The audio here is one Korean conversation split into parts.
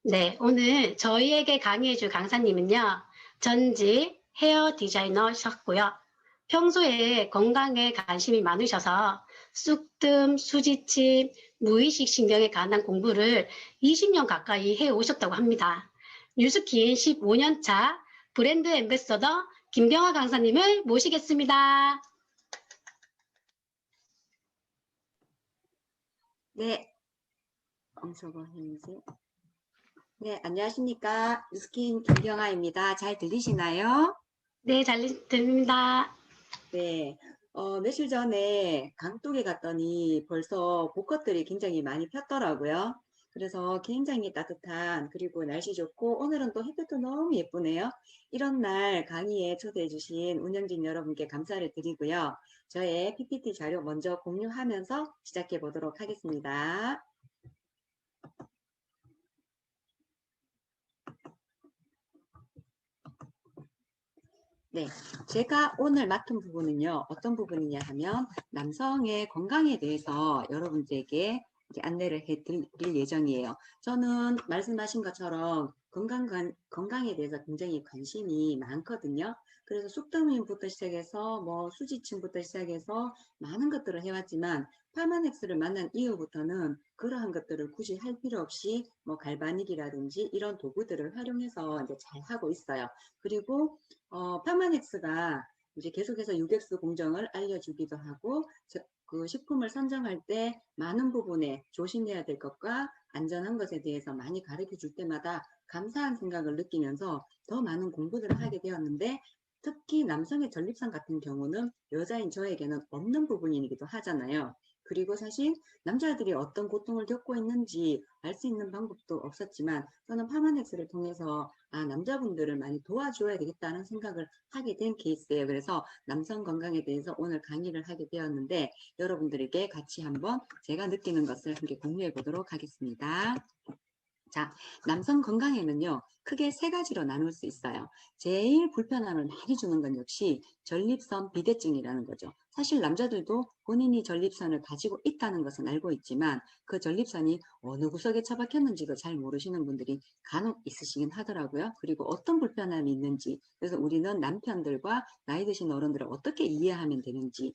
네, 오늘 저희에게 강의해줄 강사님은요, 전직 헤어 디자이너셨고요. 평소에 건강에 관심이 많으셔서 쑥뜸, 수지침, 무의식 신경에 관한 공부를 20년 가까이 해오셨다고 합니다. 뉴스킨 15년 차 브랜드 앰베서더 김경화 강사님을 모시겠습니다. 네, 저거 해야지. 네, 안녕하십니까. 뉴스킨 김경아입니다. 잘 들리시나요? 네, 잘 들립니다. 네, 며칠 전에 강둑에 갔더니 벌써 벚꽃들이 굉장히 많이 폈더라고요. 그래서 굉장히 따뜻한, 그리고 날씨 좋고, 오늘은 또 햇볕도 너무 예쁘네요. 이런 날 강의에 초대해주신 운영진 여러분께 감사를 드리고요. 저의 PPT 자료 먼저 공유하면서 시작해 보도록 하겠습니다. 네, 제가 오늘 맡은 부분은요, 어떤 부분이냐 하면 남성의 건강에 대해서 여러분들에게 이렇게 안내를 해드릴 예정이에요. 저는 말씀하신 것처럼 건강에 대해서 굉장히 관심이 많거든요. 그래서 숙더미부터 시작해서 뭐 수지층부터 시작해서 많은 것들을 해왔지만 파마넥스를 만난 이후부터는 그러한 것들을 굳이 할 필요 없이 뭐 갈바닉이라든지 이런 도구들을 활용해서 이제 잘 하고 있어요. 그리고 파마넥스가 이제 계속해서 유격수 공정을 알려주기도 하고, 그 식품을 선정할 때 많은 부분에 조심해야 될 것과 안전한 것에 대해서 많이 가르쳐 줄 때마다 감사한 생각을 느끼면서 더 많은 공부들을 하게 되었는데, 특히 남성의 전립선 같은 경우는 여자인 저에게는 없는 부분이기도 하잖아요. 그리고 사실 남자들이 어떤 고통을 겪고 있는지 알 수 있는 방법도 없었지만, 저는 파마넥스를 통해서 남자분들을 많이 도와줘야 되겠다는 생각을 하게 된 케이스예요. 그래서 남성 건강에 대해서 오늘 강의를 하게 되었는데, 여러분들에게 같이 한번 제가 느끼는 것을 함께 공유해 보도록 하겠습니다. 자, 남성 건강에는요, 크게 세 가지로 나눌 수 있어요. 제일 불편함을 많이 주는 건 역시 전립선 비대증이라는 거죠. 사실 남자들도 본인이 전립선을 가지고 있다는 것은 알고 있지만 그 전립선이 어느 구석에 처박혔는지도 잘 모르시는 분들이 간혹 있으시긴 하더라고요. 그리고 어떤 불편함이 있는지, 그래서 우리는 남편들과 나이 드신 어른들을 어떻게 이해하면 되는지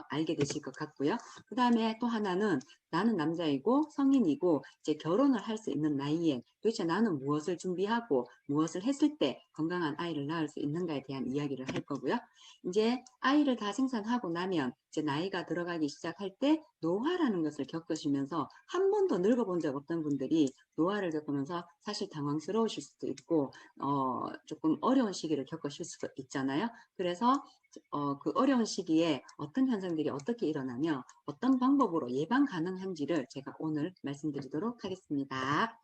알게 되실 것 같고요. 그 다음에 또 하나는 나는 남자이고 성인이고 이제 결혼을 할 수 있는 나이에 도대체 나는 무엇을 준비하고 무엇을 했을 때 건강한 아이를 낳을 수 있는가에 대한 이야기를 할 거고요. 이제 아이를 다 생산하고 나면 이제 나이가 들어가기 시작할 때 노화라는 것을 겪으시면서 한 번도 늙어본 적 없던 분들이 노화를 겪으면서 사실 당황스러우실 수도 있고 조금 어려운 시기를 겪으실 수도 있잖아요. 그래서 그 어려운 시기에 어떤 현상들이 어떻게 일어나며 어떤 방법으로 예방 가능한지를 제가 오늘 말씀드리도록 하겠습니다.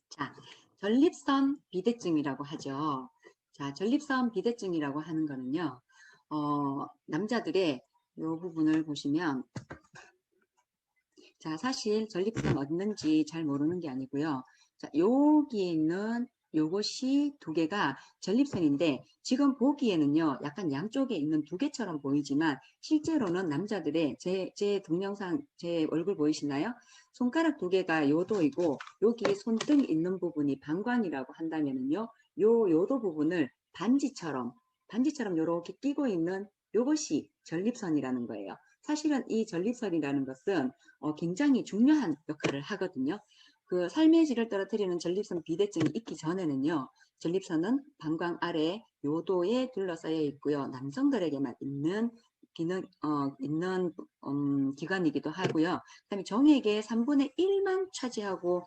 자, 전립선 비대증이라고 하죠. 자, 전립선 비대증이라고 하는 거는요, 남자들의 이 부분을 보시면, 자, 사실 전립선 어딘지 잘 모르는 게 아니고요. 자, 여기 있는 요것이 두 개가 전립선인데 지금 보기에는요 약간 양쪽에 있는 두 개처럼 보이지만 실제로는 남자들의 제 동영상 제 얼굴 보이시나요? 손가락 두 개가 요도이고 여기 손등 있는 부분이 방광이라고 한다면은요 요도 부분을 반지처럼 요렇게 끼고 있는 요것이 전립선이라는 거예요. 사실은 이 전립선이라는 것은 굉장히 중요한 역할을 하거든요. 그 삶의 질을 떨어뜨리는 전립선 비대증이 있기 전에는요. 전립선은 방광 아래 요도에 둘러싸여 있고요. 남성들에게만 있는 기관이기도 하고요. 그다음에 정액의 3분의 1만 차지하고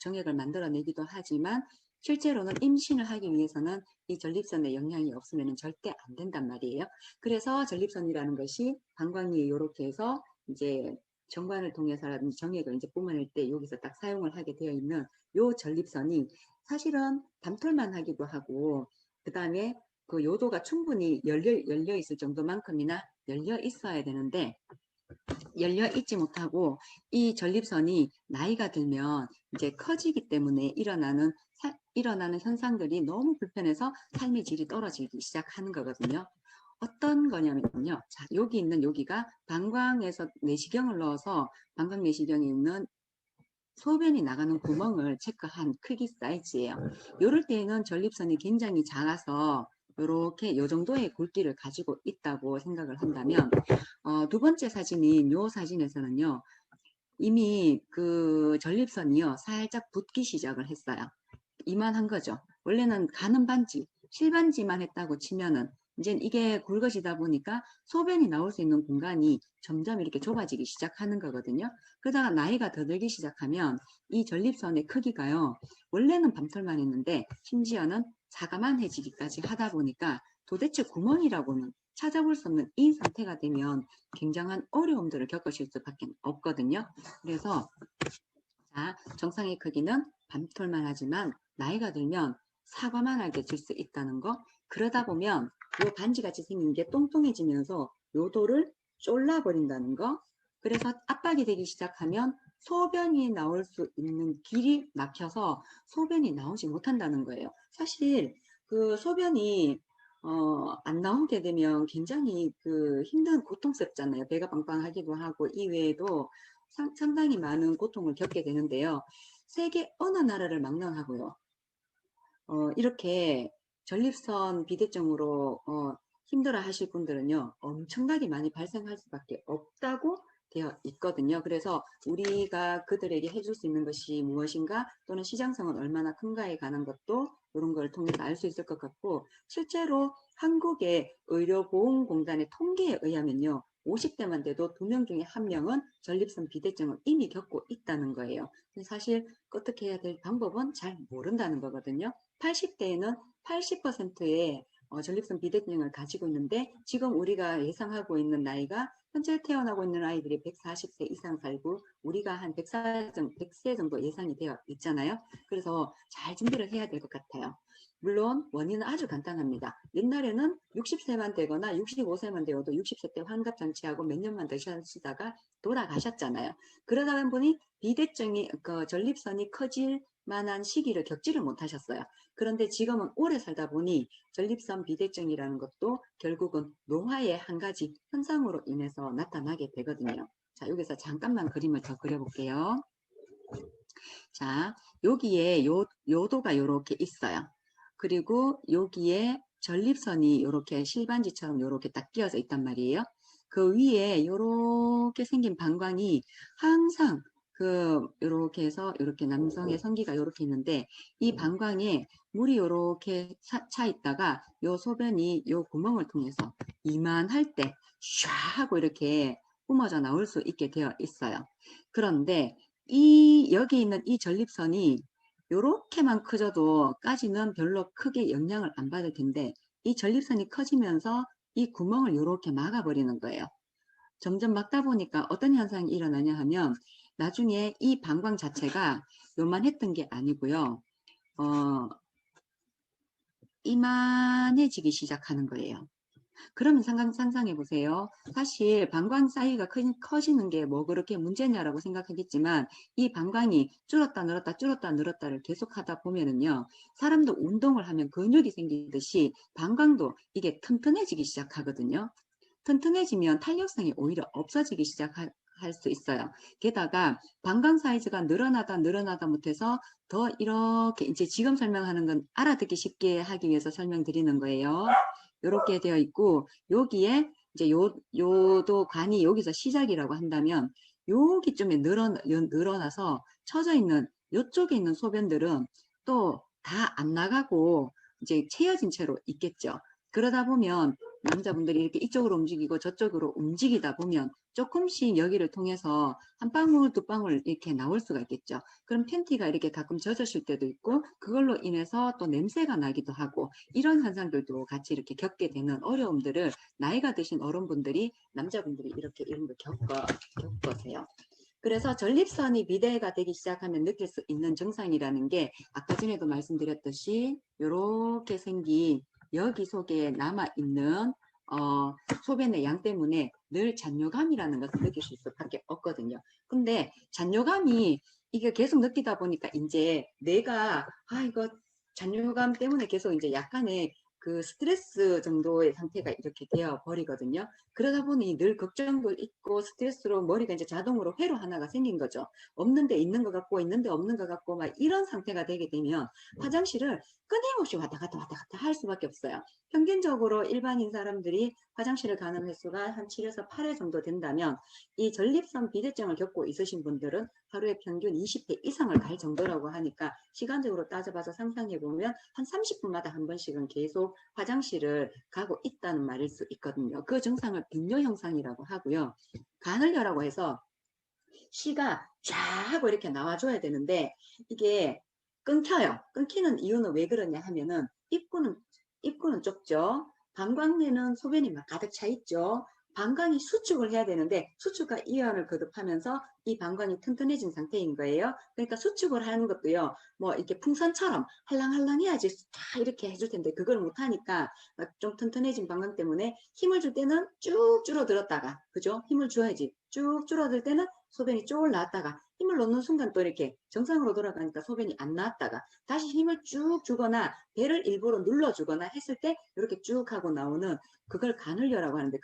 정액을 만들어내기도 하지만 실제로는 임신을 하기 위해서는 이 전립선에 영향이 없으면 절대 안 된단 말이에요. 그래서 전립선이라는 것이 방광 위에 이렇게 해서 이제 정관을 통해서라든지 정액을 이제 뿜어낼 때 여기서 딱 사용을 하게 되어 있는 요 전립선이 사실은 담톨만 하기도 하고 그 다음에 그 요도가 충분히 열려 있을 정도만큼이나 열려 있어야 되는데 열려 있지 못하고 이 전립선이 나이가 들면 이제 커지기 때문에 일어나는 현상들이 너무 불편해서 삶의 질이 떨어지기 시작하는 거거든요. 어떤 거냐면요. 자, 여기 있는 여기가 방광에서 내시경을 넣어서 방광 내시경에 있는 소변이 나가는 구멍을 체크한 크기 사이즈예요. 이럴 때에는 전립선이 굉장히 작아서 이렇게 요 정도의 굵기를 가지고 있다고 생각을 한다면 두 번째 사진인 요 사진에서는요. 이미 그 전립선이요. 살짝 붓기 시작을 했어요. 이만한 거죠. 원래는 가는 반지, 실반지만 했다고 치면은 이제 이게 굵어지다 보니까 소변이 나올 수 있는 공간이 점점 이렇게 좁아지기 시작하는 거거든요. 그러다가 나이가 더 들기 시작하면 이 전립선의 크기가요. 원래는 밤털만 했는데 심지어는 자가만해지기까지 하다 보니까 도대체 구멍이라고는 찾아볼 수 없는 이 상태가 되면 굉장한 어려움들을 겪으실 수밖에 없거든요. 그래서 자, 정상의 크기는 밤톨만 하지만 나이가 들면 사과만하게 질 수 있다는 거. 그러다 보면 요 반지같이 생긴 게 똥똥해지면서 요도를 쫄라버린다는 거. 그래서 압박이 되기 시작하면 소변이 나올 수 있는 길이 막혀서 소변이 나오지 못한다는 거예요. 사실 그 소변이 안 나오게 되면 굉장히 그 힘든 고통스럽잖아요. 배가 빵빵하기도 하고 이외에도 상당히 많은 고통을 겪게 되는데요. 세계 어느 나라를 망라하고요. 이렇게 전립선 비대증으로 힘들어 하실 분들은요. 엄청나게 많이 발생할 수밖에 없다고 되어 있거든요. 그래서 우리가 그들에게 해줄 수 있는 것이 무엇인가 또는 시장성은 얼마나 큰가에 관한 것도 이런 걸 통해서 알 수 있을 것 같고 실제로 한국의 의료보험공단의 통계에 의하면요. 50대만 돼도 2명 중에 1명은 전립선 비대증을 이미 겪고 있다는 거예요. 사실 어떻게 해야 될 방법은 잘 모른다는 거거든요. 80대에는 80%의 전립선 비대증을 가지고 있는데 지금 우리가 예상하고 있는 나이가 현재 태어나고 있는 아이들이 140세 이상 살고 우리가 한 100세 정도 예상이 되어 있잖아요. 그래서 잘 준비를 해야 될 것 같아요. 물론 원인은 아주 간단합니다. 옛날에는 60세만 되거나 65세만 되어도 60세 때 환갑잔치하고 몇 년만 더 사시다가 돌아가셨잖아요. 그러다 보니 비대증이 전립선이 커질 만한 시기를 겪지를 못하셨어요. 그런데 지금은 오래 살다 보니 전립선 비대증이라는 것도 결국은 노화의 한 가지 현상으로 인해서 나타나게 되거든요. 자, 여기서 잠깐만 그림을 더 그려볼게요. 자, 여기에 요도가 이렇게 있어요. 그리고 여기에 전립선이 이렇게 실반지처럼 이렇게 딱 끼어져 있단 말이에요. 그 위에 이렇게 생긴 방광이 항상 이렇게 해서 이렇게 남성의 성기가 이렇게 있는데 이 방광에 물이 이렇게 차 있다가 요 소변이 요 구멍을 통해서 이만할 때 샤 하고 이렇게 뿜어져 나올 수 있게 되어 있어요. 그런데 여기 있는 이 전립선이 요렇게만 커져도까지는 별로 크게 영향을 안 받을 텐데 이 전립선이 커지면서 이 구멍을 요렇게 막아버리는 거예요. 점점 막다 보니까 어떤 현상이 일어나냐 하면 나중에 이 방광 자체가 요만했던 게 아니고요. 이만해지기 시작하는 거예요. 그러면 상상해 보세요. 사실 방광 사이가 커지는 게 뭐 그렇게 문제냐라고 생각하겠지만 이 방광이 줄었다 늘었다 줄었다 늘었다를 계속 하다 보면은요. 사람도 운동을 하면 근육이 생기듯이 방광도 이게 튼튼해지기 시작하거든요. 튼튼해지면 탄력성이 오히려 없어지기 시작할 수 있어요. 게다가 방광 사이즈가 늘어나다 못해서 더 이렇게 이제 지금 설명하는 건 알아듣기 쉽게 하기 위해서 설명드리는 거예요. 이렇게 되어 있고 여기에 이제 요도 관이 여기서 시작이라고 한다면 여기쯤에 늘어나서 처져 있는 요쪽에 있는 소변들은 또 다 안 나가고 이제 채여진 채로 있겠죠. 그러다 보면 남자분들이 이렇게 이쪽으로 움직이고 저쪽으로 움직이다 보면 조금씩 여기를 통해서 한 방울 두 방울 이렇게 나올 수가 있겠죠. 그럼 팬티가 이렇게 가끔 젖으실 때도 있고 그걸로 인해서 또 냄새가 나기도 하고 이런 현상들도 같이 이렇게 겪게 되는 어려움들을 나이가 드신 어른분들이 남자분들이 이렇게 이런 걸 겪으세요. 그래서 전립선이 비대가 되기 시작하면 느낄 수 있는 증상이라는 게 아까 전에도 말씀드렸듯이 이렇게 생긴 여기 속에 남아있는 소변의 양 때문에 늘 잔뇨감이라는 것을 느끼실 수밖에 없거든요. 근데 잔뇨감이 이게 계속 느끼다 보니까 이제 내가 이거 잔뇨감 때문에 계속 이제 약간의 그 스트레스 정도의 상태가 이렇게 되어 버리거든요. 그러다 보니 늘 걱정도 있고 스트레스로 머리가 이제 자동으로 회로 하나가 생긴 거죠. 없는데 있는 것 같고 있는데 없는 것 같고 막 이런 상태가 되게 되면 화장실을 끊임없이 왔다 갔다 왔다 갔다 할 수밖에 없어요. 평균적으로 일반인 사람들이 화장실을 가는 횟수가 한 7에서 8회 정도 된다면 이 전립선 비대증을 겪고 있으신 분들은 하루에 평균 20회 이상을 갈 정도라고 하니까 시간적으로 따져봐서 상상해보면 한 30분마다 한 번씩은 계속 화장실을 가고 있다는 말일 수 있거든요. 그 증상을 빈뇨 현상이라고 하고요. 간헐려라고 해서 시가 쫙 하고 이렇게 나와줘야 되는데 이게 끊겨요. 끊기는 이유는 왜 그러냐 하면은 입구는 좁죠. 방광내는 소변이 막 가득 차 있죠. 방광이 수축을 해야 되는데 수축과 이완을 거듭하면서 이 방광이 튼튼해진 상태인 거예요. 그러니까 수축을 하는 것도요. 뭐 이렇게 풍선처럼 할랑할랑해야지 다 이렇게 해줄 텐데 그걸 못하니까 좀 튼튼해진 방광 때문에 힘을 줄 때는 쭉 줄어들었다가 그죠? 힘을 줘야지. 쭉 줄어들 때는 소변이 쭉 나왔다가 힘을 넣는 순간 또 이렇게 정상으로 돌아가니까 소변이 안 나왔다가 다시 힘을 쭉 주거나 배를 일부러 눌러주거나 했을 때 이렇게 쭉 하고 나오는 그걸 간헐려라고 하는데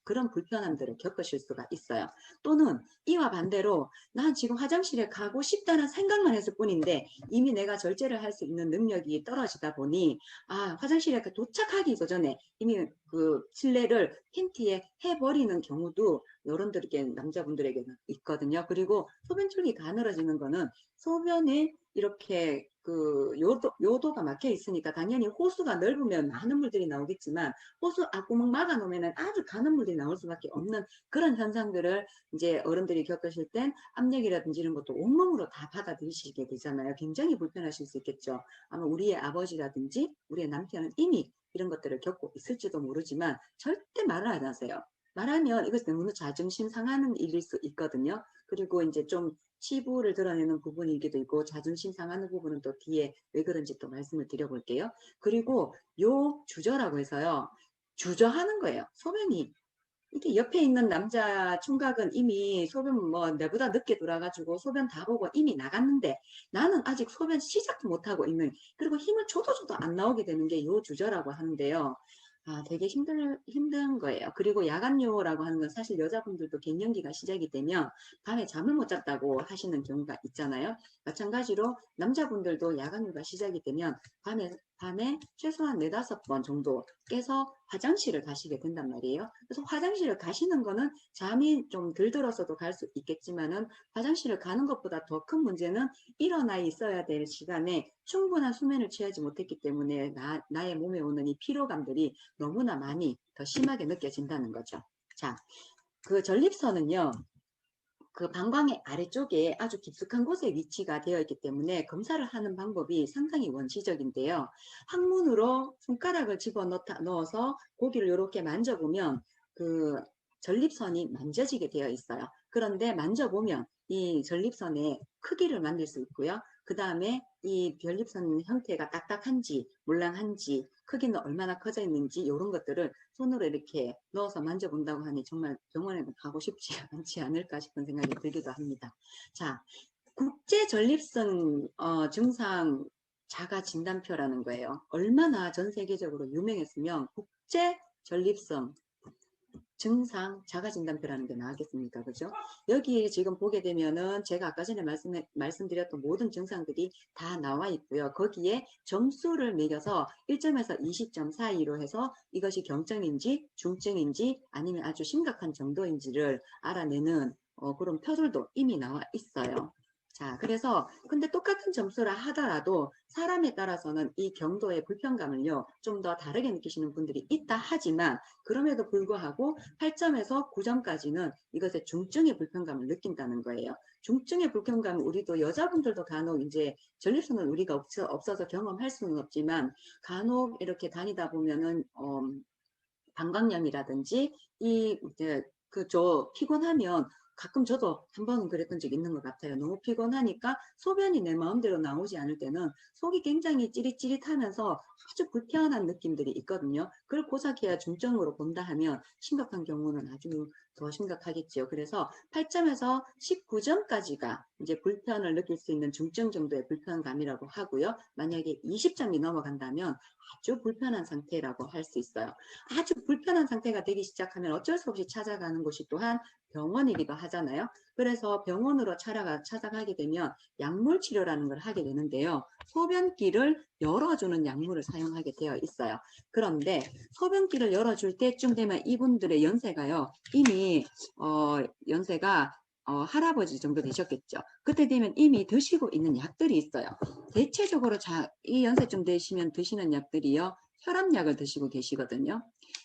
그런 불편함들을 겪으실 수가 있어요. 또는 이와 반대로 난 지금 화장실에 가고 싶다는 생각만 했을 뿐인데 이미 내가 절제를 할 수 있는 능력이 떨어지다 보니 화장실에 도착하기 전에 이미 그 실내를 팬티에 해버리는 경우도 여러분들에게 남자분들에게 있거든요. 그리고 소변줄기 가늘어지는 거는 소변에 이렇게 그 요도가 막혀 있으니까 당연히 호수가 넓으면 많은 물들이 나오겠지만 호수 앞구멍 막아 놓으면 아주 가는 물들이 나올 수밖에 없는 그런 현상들을 이제 어른들이 겪으실 땐 압력이라든지 이런 것도 온몸으로 다 받아들이시게 되잖아요. 굉장히 불편하실 수 있겠죠. 아마 우리의 아버지라든지 우리의 남편은 이미 이런 것들을 겪고 있을지도 모르지만 절대 말을 안 하세요. 말하면 이것이 너무 자존심 상하는 일일 수 있거든요. 그리고 이제 좀 치부를 드러내는 부분이기도 있고 자존심 상하는 부분은 또 뒤에 왜 그런지 또 말씀을 드려볼게요. 그리고 요 주저라고 해서요. 주저하는 거예요. 소변이 이게 옆에 있는 남자 총각은 이미 소변 뭐 내보다 늦게 돌아가지고 소변 다 보고 이미 나갔는데 나는 아직 소변 시작도 못하고 있는 그리고 힘을 줘도 안 나오게 되는 게 요 주저라고 하는데요. 되게 힘든 거예요. 그리고 야간요라고 하는 건 사실 여자분들도 갱년기가 시작이 되면 밤에 잠을 못 잤다고 하시는 경우가 있잖아요. 마찬가지로 남자분들도 야간요가 시작이 되면 밤에 최소한 4~5번 정도 깨서 화장실을 가시게 된단 말이에요. 그래서 화장실을 가시는 거는 잠이 좀 덜 들어서도 갈 수 있겠지만은 화장실을 가는 것보다 더 큰 문제는 일어나 있어야 될 시간에 충분한 수면을 취하지 못했기 때문에 나의 몸에 오는 이 피로감들이 너무나 많이 더 심하게 느껴진다는 거죠. 자, 그 전립선은요. 그 방광의 아래쪽에 아주 깊숙한 곳에 위치가 되어 있기 때문에 검사를 하는 방법이 상당히 원시적인데요. 항문으로 손가락을 넣어서 고기를 이렇게 만져보면 그 전립선이 만져지게 되어 있어요. 그런데 만져보면 이 전립선의 크기를 만들 수 있고요. 그 다음에 이 전립선 형태가 딱딱한지 몰랑한지 크기는 얼마나 커져 있는지 이런 것들을 손으로 이렇게 넣어서 만져본다고 하니 정말 병원에는 가고 싶지 않지 않을까 싶은 생각이 들기도 합니다. 자, 국제 전립선 증상 자가 진단표라는 거예요. 얼마나 전 세계적으로 유명했으면 국제 전립선 증상 자가진단표라는 게 나왔겠습니까? 그죠? 여기에 지금 보게 되면은 제가 아까 전에 말씀드렸던 모든 증상들이 다 나와 있고요. 거기에 점수를 매겨서 1점에서 20점 사이로 해서 이것이 경증인지 중증인지 아니면 아주 심각한 정도인지를 알아내는 그런 표들도 이미 나와 있어요. 자, 그래서 근데 똑같은 점수라 하더라도 사람에 따라서는 이 경도의 불편감을요, 좀 더 다르게 느끼시는 분들이 있다 하지만 그럼에도 불구하고 8점에서 9점까지는 이것의 중증의 불편감을 느낀다는 거예요. 중증의 불편감은 우리도 여자분들도 간혹 이제 전립선은 우리가 없어서 경험할 수는 없지만 간혹 이렇게 다니다 보면은 방광염이라든지 이제 그저 피곤하면 가끔 저도 한 번은 그랬던 적이 있는 것 같아요. 너무 피곤하니까 소변이 내 마음대로 나오지 않을 때는 속이 굉장히 찌릿찌릿하면서 아주 불편한 느낌들이 있거든요. 그걸 고작해야 중증으로 본다 하면 심각한 경우는 아주 더 심각하겠죠. 그래서 8점에서 19점까지가 이제 불편을 느낄 수 있는 중증 정도의 불편감이라고 하고요. 만약에 20점이 넘어간다면 아주 불편한 상태라고 할 수 있어요. 아주 불편한 상태가 되기 시작하면 어쩔 수 없이 찾아가는 곳이 또한 병원이기도 하잖아요. 그래서 병원으로 찾아가게 되면 약물 치료라는 걸 하게 되는데요. 소변기를 열어주는 약물을 사용하게 되어 있어요. 그런데 소변기를 열어줄 때쯤 되면 이분들의 연세가요. 이미 연세가 할아버지 정도 되셨겠죠. 그때 되면 이미 드시고 있는 약들이 있어요. 대체적으로 이 연세쯤 되시면 드시는 약들이요. 혈압약을 드시고 계시거든요.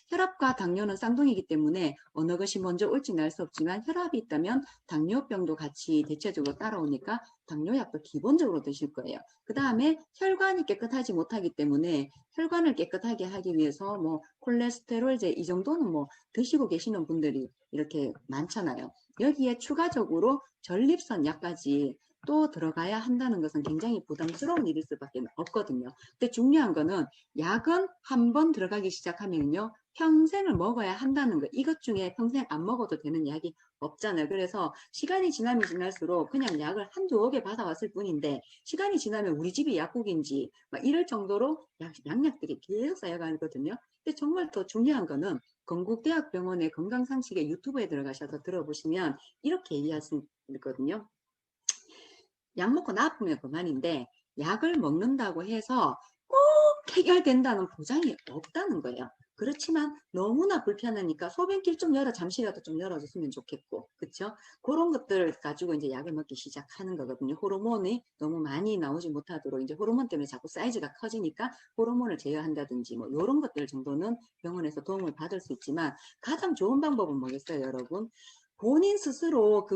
혈압과 당뇨는 쌍둥이기 때문에 어느 것이 먼저 올지 알 수 없지만 혈압이 있다면 당뇨병도 같이 대체적으로 따라오니까 당뇨약도 기본적으로 드실 거예요. 그 다음에 혈관이 깨끗하지 못하기 때문에 혈관을 깨끗하게 하기 위해서 뭐 콜레스테롤제 이 정도는 뭐 드시고 계시는 분들이 이렇게 많잖아요. 여기에 추가적으로 전립선 약까지 또 들어가야 한다는 것은 굉장히 부담스러운 일일 수밖에 없거든요. 근데 중요한 거는 약은 한번 들어가기 시작하면요. 평생을 먹어야 한다는 거. 이것 중에 평생 안 먹어도 되는 약이 없잖아요. 그래서 시간이 지나면 지날수록 그냥 약을 한두 개 받아왔을 뿐인데 시간이 지나면 우리 집이 약국인지 막 이럴 정도로 양약들이 계속 쌓여가거든요. 근데 정말 더 중요한 거는 건국대학병원의 건강상식의 유튜브에 들어가셔서 들어보시면 이렇게 얘기할 수 있거든요. 약 먹고 나쁘면 그만인데 약을 먹는다고 해서 꼭 해결된다는 보장이 없다는 거예요. 그렇지만 너무나 불편하니까 소변길 좀 열어 잠시라도 좀 열어줬으면 좋겠고 그렇죠? 그런 것들 가지고 이제 약을 먹기 시작하는 거거든요. 호르몬이 너무 많이 나오지 못하도록 이제 호르몬 때문에 자꾸 사이즈가 커지니까 호르몬을 제어한다든지 뭐 이런 것들 정도는 병원에서 도움을 받을 수 있지만 가장 좋은 방법은 뭐겠어요, 여러분? 본인 스스로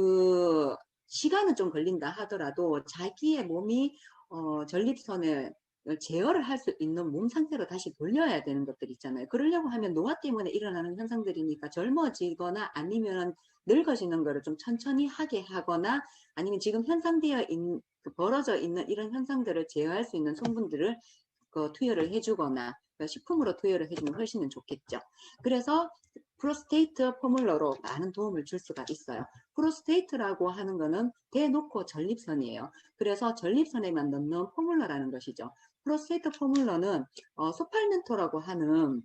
시간은 좀 걸린다 하더라도 자기의 몸이 전립선을 제어를 할 수 있는 몸 상태로 다시 돌려야 되는 것들 있잖아요. 그러려고 하면 노화 때문에 일어나는 현상들이니까 젊어지거나 아니면 늙어지는 거를 좀 천천히 하게 하거나 아니면 지금 벌어져 있는 이런 현상들을 제어할 수 있는 성분들을 투여를 해주거나 식품으로 투여를 해주면 훨씬 좋겠죠. 그래서 프로스테이트 포뮬러로 많은 도움을 줄 수가 있어요. 프로스테이트라고 하는 거는 대놓고 전립선이에요. 그래서 전립선에만 넣는 포뮬러라는 것이죠. 프로스테이트 포뮬러는 소팔멘토라고 하는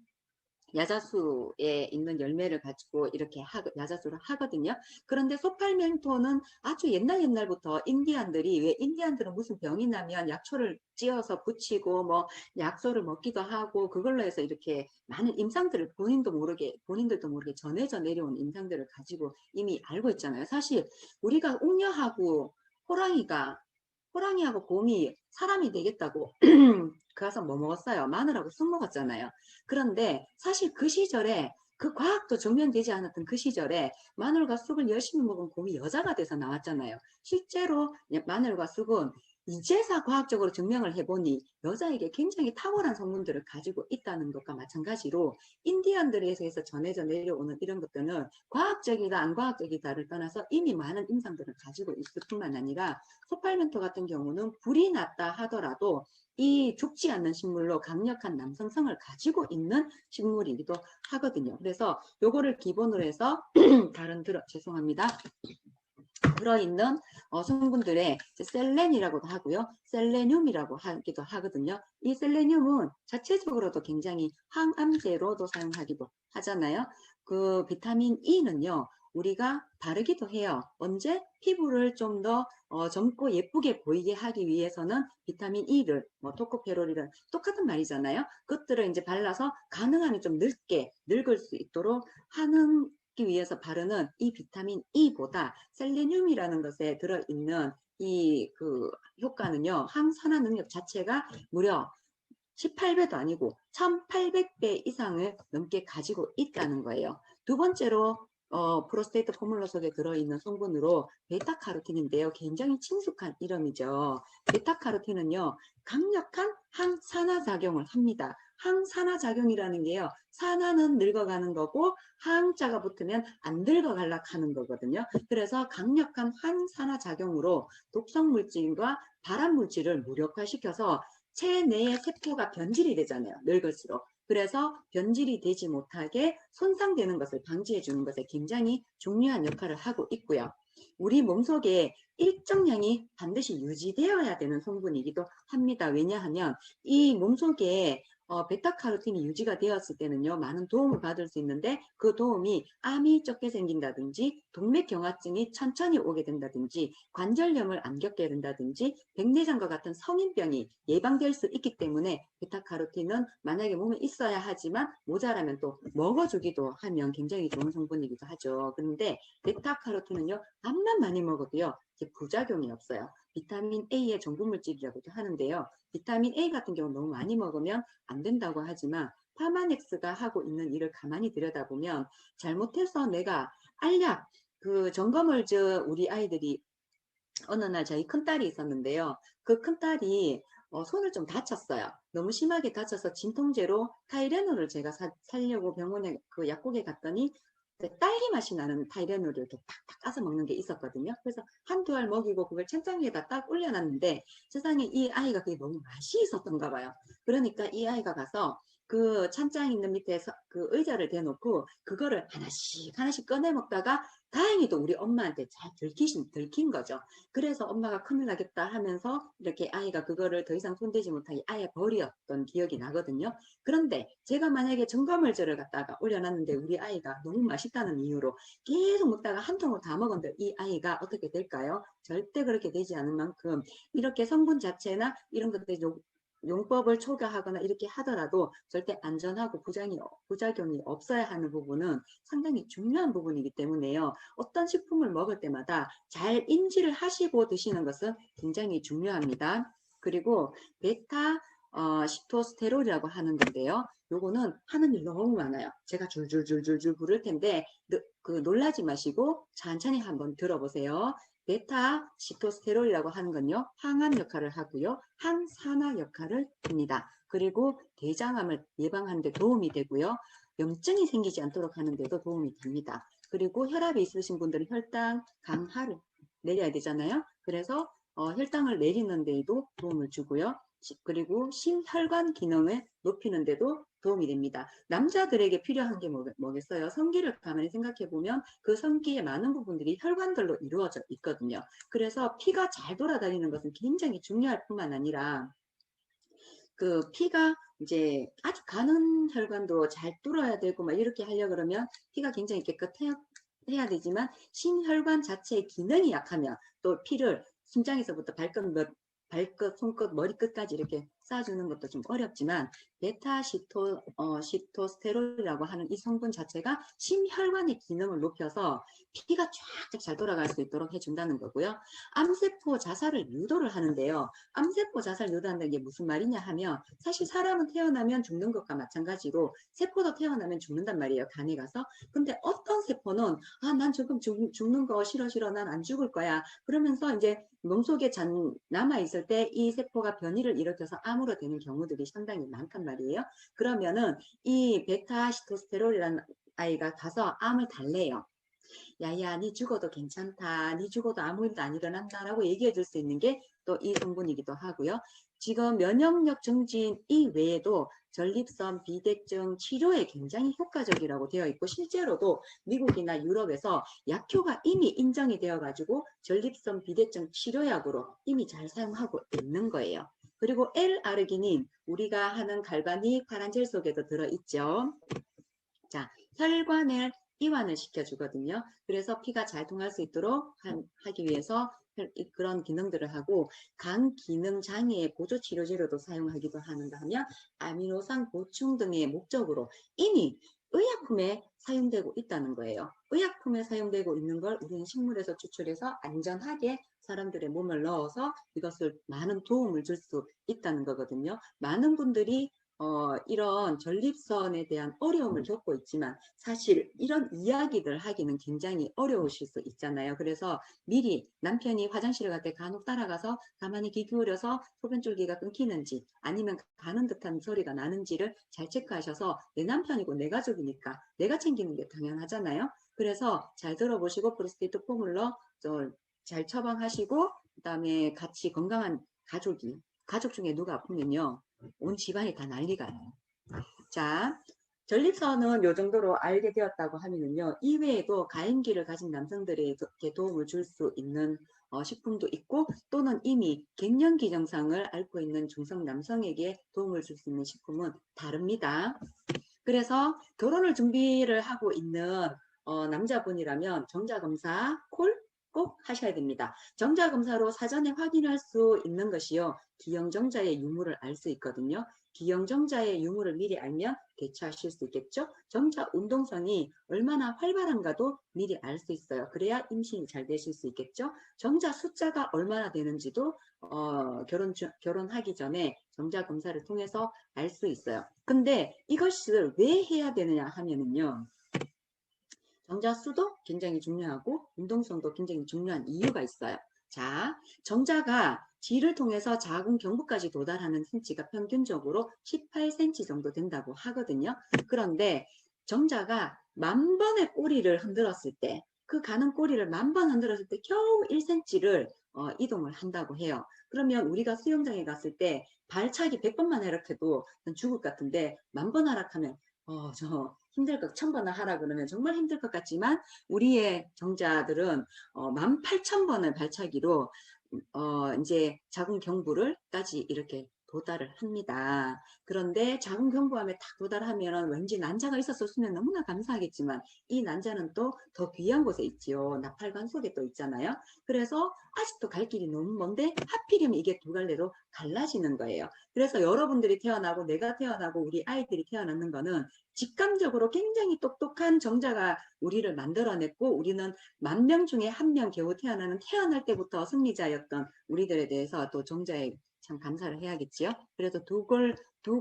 야자수에 있는 열매를 가지고 이렇게 야자수를 하거든요. 그런데 소팔멘토는 아주 옛날부터 인디안들이 왜 인디안들은 무슨 병이 나면 약초를 찧어서 붙이고 뭐 약초를 먹기도 하고 그걸로 해서 이렇게 많은 임상들을 본인들도 모르게 전해져 내려온 임상들을 가지고 이미 알고 있잖아요. 사실 우리가 웅녀하고 호랑이하고 곰이 사람이 되겠다고 가서 뭐 먹었어요? 마늘하고 쑥 먹었잖아요. 그런데 사실 그 시절에 그 과학도 증명되지 않았던 그 시절에 마늘과 쑥을 열심히 먹은 곰이 여자가 돼서 나왔잖아요. 실제로 마늘과 쑥은 이제서 과학적으로 증명을 해보니 여자에게 굉장히 탁월한 성분들을 가지고 있다는 것과 마찬가지로 인디언들에서 전해져 내려오는 이런 것들은 과학적이다 안 과학적이다를 떠나서 이미 많은 임상들을 가지고 있을 뿐만 아니라 소팔멘토 같은 경우는 불이 났다 하더라도 이 죽지 않는 식물로 강력한 남성성을 가지고 있는 식물이기도 하거든요. 그래서 요거를 기본으로 해서 죄송합니다. 들어있는 성분들의 셀렌이라고도 하고요. 셀레늄이라고 하기도 하거든요. 이 셀레늄은 자체적으로도 굉장히 항암제로도 사용하기도 하잖아요. 그 비타민 E는요. 우리가 바르기도 해요. 언제? 피부를 좀 더 젊고 예쁘게 보이게 하기 위해서는 비타민 E를 토코페롤이랑 똑같은 말이잖아요. 그것들을 이제 발라서 가능하면 좀 늙을 수 있도록 하는 위해서 바르는 이 비타민 E보다 셀레늄이라는 것에 들어있는 이 효과는요. 항산화 능력 자체가 무려 18배도 아니고 1800배 이상을 넘게 가지고 있다는 거예요. 두 번째로 프로스테이트 포뮬러 속에 들어있는 성분으로 베타카로틴인데요. 굉장히 친숙한 이름이죠. 베타카로틴은요. 강력한 항산화 작용을 합니다. 항산화 작용이라는 게요. 산화는 늙어가는 거고 항자가 붙으면 안 늙어갈라 하는 거거든요. 그래서 강력한 항산화 작용으로 독성 물질과 발암 물질을 무력화시켜서 체내의 세포가 변질이 되잖아요. 늙을수록. 그래서 변질이 되지 못하게 손상되는 것을 방지해 주는 것에 굉장히 중요한 역할을 하고 있고요. 우리 몸속에 일정량이 반드시 유지되어야 되는 성분이기도 합니다. 왜냐하면 이 몸속에 베타카로틴이 유지가 되었을 때는요, 많은 도움을 받을 수 있는데 그 도움이 암이 적게 생긴다든지 동맥경화증이 천천히 오게 된다든지 관절염을 안 겪게 된다든지 백내장과 같은 성인병이 예방될 수 있기 때문에 베타카로틴은 만약에 몸에 있어야 하지만 모자라면 또 먹어주기도 하면 굉장히 좋은 성분이기도 하죠. 그런데 베타카로틴은요, 암만 많이 먹어도요, 부작용이 없어요. 비타민 A의 전분물질이라고도 하는데요. 비타민 A 같은 경우 너무 많이 먹으면 안 된다고 하지만 파마넥스가 하고 있는 일을 가만히 들여다보면 잘못해서 내가 알약 그 점검을 우리 아이들이 어느 날 저희 큰딸이 있었는데요. 그 큰딸이 손을 좀 다쳤어요. 너무 심하게 다쳐서 진통제로 타이레놀을 제가 살려고 병원에 그 약국에 갔더니 딸기 맛이 나는 타이레놀을 이렇게 탁탁 까서 먹는 게 있었거든요. 그래서 한두 알 먹이고 그걸 찬장 위에다 딱 올려놨는데 세상에 이 아이가 그게 너무 맛이 있었던가 봐요. 그러니까 이 아이가 가서 그 찬장 있는 밑에 그 의자를 대놓고 그거를 하나씩 하나씩 꺼내 먹다가 다행히도 우리 엄마한테 잘 들킨 거죠. 그래서 엄마가 큰일 나겠다 하면서 이렇게 아이가 그거를 더 이상 손대지 못하게 아예 버렸던 기억이 나거든요. 그런데 제가 만약에 점검을저를 갖다가 올려놨는데 우리 아이가 너무 맛있다는 이유로 계속 먹다가 한 통을 다 먹었는데 이 아이가 어떻게 될까요? 절대 그렇게 되지 않을 만큼 이렇게 성분 자체나 이런 것들이 용법을 초과하거나 이렇게 하더라도 절대 안전하고 부작용이 없어야 하는 부분은 상당히 중요한 부분이기 때문에요. 어떤 식품을 먹을 때마다 잘 인지를 하시고 드시는 것은 굉장히 중요합니다. 그리고 베타 시토스테롤이라고 하는 건데요. 요거는 하는 일 너무 많아요. 제가 줄줄줄줄줄 부를 텐데 놀라지 마시고 천천히 한번 들어보세요. 베타 시토스테롤이라고 하는 건요, 항암 역할을 하고요, 항산화 역할을 합니다. 그리고 대장암을 예방하는 데 도움이 되고요, 염증이 생기지 않도록 하는 데도 도움이 됩니다. 그리고 혈압이 있으신 분들은 혈당 강하를 내려야 되잖아요. 그래서 혈당을 내리는 데에도 도움을 주고요. 그리고 심혈관 기능을 높이는 데도 도움이 됩니다. 남자들에게 필요한 게 뭐겠어요? 성기를 가만히 생각해 보면 그 성기의 많은 부분들이 혈관들로 이루어져 있거든요. 그래서 피가 잘 돌아다니는 것은 굉장히 중요할 뿐만 아니라 그 피가 이제 아주 가는 혈관도 잘 뚫어야 되고 막 이렇게 하려 그러면 피가 굉장히 깨끗해야 되지만 심혈관 자체의 기능이 약하면 또 피를 심장에서부터 발끝, 손끝, 머리끝까지 이렇게 쏴주는 것도 좀 어렵지만 베타 시토스테롤이라고 하는 이 성분 자체가 심혈관의 기능을 높여서 피가 쫙쫙 잘 돌아갈 수 있도록 해준다는 거고요. 암세포 자살을 유도를 하는데요. 암세포 자살 유도한다는 게 무슨 말이냐 하면 사실 사람은 태어나면 죽는 것과 마찬가지로 세포도 태어나면 죽는단 말이에요. 간에 가서. 근데 어떤 세포는 난 조금 죽는 거 싫어 난 안 죽을 거야. 그러면서 이제 몸속에 남아있을 때 이 세포가 변이를 일으켜서 암으로 되는 경우들이 상당히 많단 말이에요. 그러면은 이 베타시토스테롤이라는 아이가 가서 암을 달래요. 야야, 니 죽어도 괜찮다. 니 죽어도 아무 일도 안 일어난다. 라고 얘기해 줄 수 있는 게 또 이 성분이기도 하고요. 지금 면역력 증진 이외에도 전립선 비대증 치료에 굉장히 효과적이라고 되어 있고 실제로도 미국이나 유럽에서 약효가 이미 인정이 되어 가지고 전립선 비대증 치료약으로 이미 잘 사용하고 있는 거예요. 그리고 L아르기닌 우리가 하는 갈바닉 파란젤 속에도 들어있죠. 자, 혈관을 이완을 시켜주거든요. 그래서 피가 잘 통할 수 있도록 하기 위해서 그런 기능들을 하고 간 기능 장애의 보조 치료제로도 사용하기도 하는가 하면 아미노산 보충 등의 목적으로 이미 의약품에 사용되고 있다는 거예요. 의약품에 사용되고 있는 걸 우리는 식물에서 추출해서 안전하게 사람들의 몸을 넣어서 이것을 많은 도움을 줄 수 있다는 거거든요. 많은 분들이 이런 전립선에 대한 어려움을 겪고 있지만 사실 이런 이야기들 하기는 굉장히 어려우실 수 있잖아요. 그래서 미리 남편이 화장실을 갈 때 간혹 따라가서 가만히 귀 기울여서 소변줄기가 끊기는지 아니면 가는 듯한 소리가 나는지를 잘 체크하셔서 내 남편이고 내 가족이니까 내가 챙기는 게 당연하잖아요. 그래서 잘 들어보시고 프로스테이트 포뮬러 잘 처방하시고 그다음에 같이 건강한 가족 중에 누가 아프면요 온 집안이 다 난리가 나요. 자, 전립선은 요 정도로 알게 되었다고 하면은요, 이외에도 가임기를 가진 남성들에게 도움을 줄 수 있는 식품도 있고, 또는 이미 갱년기 증상을 앓고 있는 중성 남성에게 도움을 줄 수 있는 식품은 다릅니다. 그래서 결혼을 준비를 하고 있는 남자분이라면 정자검사 꼭 하셔야 됩니다. 정자검사로 사전에 확인할 수 있는 것이요, 기형정자의 유무를 알 수 있거든요. 기형정자의 유무를 미리 알면 대처하실 수 있겠죠. 정자 운동성이 얼마나 활발한가도 미리 알 수 있어요. 그래야 임신이 잘 되실 수 있겠죠. 정자 숫자가 얼마나 되는지도 결혼하기 전에 정자 검사를 통해서 알 수 있어요. 근데 이것을 왜 해야 되느냐 하면은요, 정자 수도 굉장히 중요하고 운동성도 굉장히 중요한 이유가 있어요. 자, 정자가 지를 통해서 작은 경부까지 도달하는 센치가 평균적으로 18cm 정도 된다고 하거든요. 그런데 정자가 10,000번의 꼬리를 흔들었을 때, 그 가는 꼬리를 10,000번 흔들었을 때 겨우 1cm를 이동을 한다고 해요. 그러면 우리가 수영장에 갔을 때 발차기 100번만 하락해도 죽을 것 같은데 10,000번 하락하면 저 힘들 것, 1,000번을 하라 그러면 정말 힘들 것 같지만, 우리의 정자들은 18,000번을 발차기로 이제 작은 경부를까지 이렇게 도달을 합니다. 그런데 작은 경부함에 딱 도달하면 왠지 난자가 있었으면 너무나 감사하겠지만, 이 난자는 또 더 귀한 곳에 있지요. 나팔관 속에 또 있잖아요. 그래서 아직도 갈 길이 너무 먼데 하필이면 이게 두 갈래로 갈라지는 거예요. 그래서 여러분들이 태어나고 내가 태어나고 우리 아이들이 태어나는 거는 직감적으로 굉장히 똑똑한 정자가 우리를 만들어냈고, 우리는 10,000명 중에 1명 겨우 태어나는, 태어날 때부터 승리자였던 우리들에 대해서 또 정자에 참 감사를 해야겠지요. 그래도 두